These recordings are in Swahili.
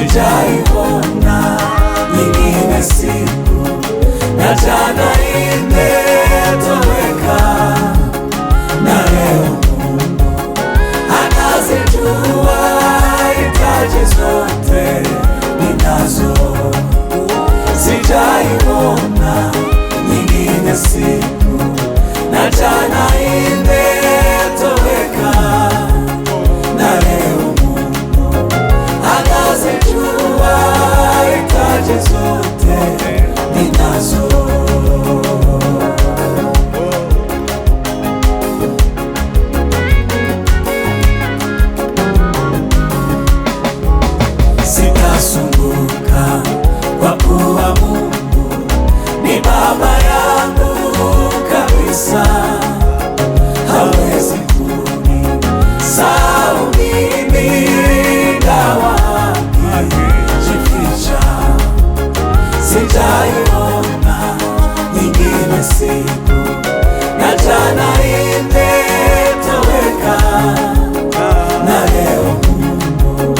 sijaiona nyingine siku, na jana imetoweka, na leo Mungu anazijua hitaji zote ninazo. Sijaiona nyingine siku, na jana imetoweka, na leo Mungu anazijua hitaji zote ninazo. Sitasumbuka kwa kuwa Mungu ni baba yangu kabisa, hawezi kunisahau mimi ingawa akijificha. Sijaiona nyingine siku, na jana imetoweka, na leo Mungu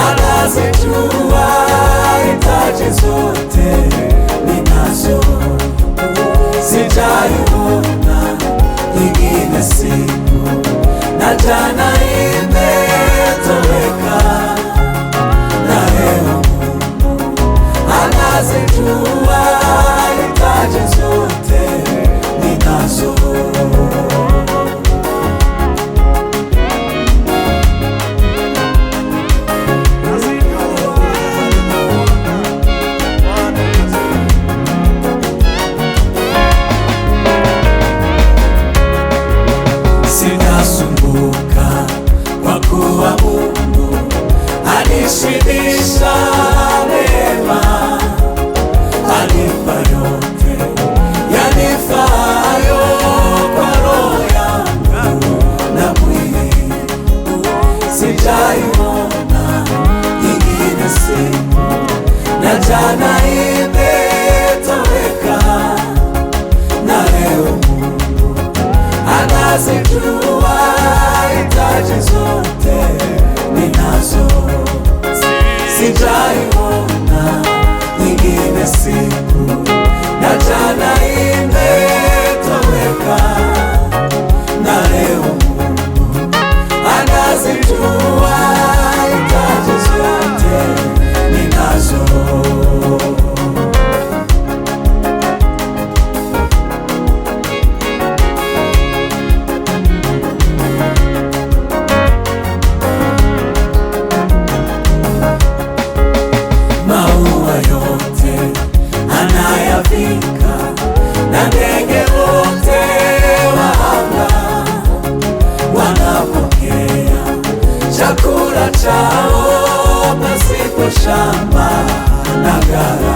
anazijua hitaji zote ninazo. Sijaiona nyingine siku, na jana imetoweka, na leo Mungu anazijua hitaji zote ninazo. Sitasumbuka kwa kuwa Mungu alishibisha mema, alipa yote yanifaayo kwa roho yangu na mwili. Sijaiona nyingine siku, na jana imetoweka, na leo Mungu anazijua hitaji zote ninazo. Sijaiona nyingine siku, na jana imetoweka, na leo Mungu anazijua hitaji zote ninazo. Maua yote anayavika, na ndege wote wa anga wanapokea chakula chao pasipo shamba na ghala.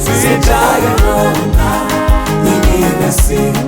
Sijaiona nyingine siku,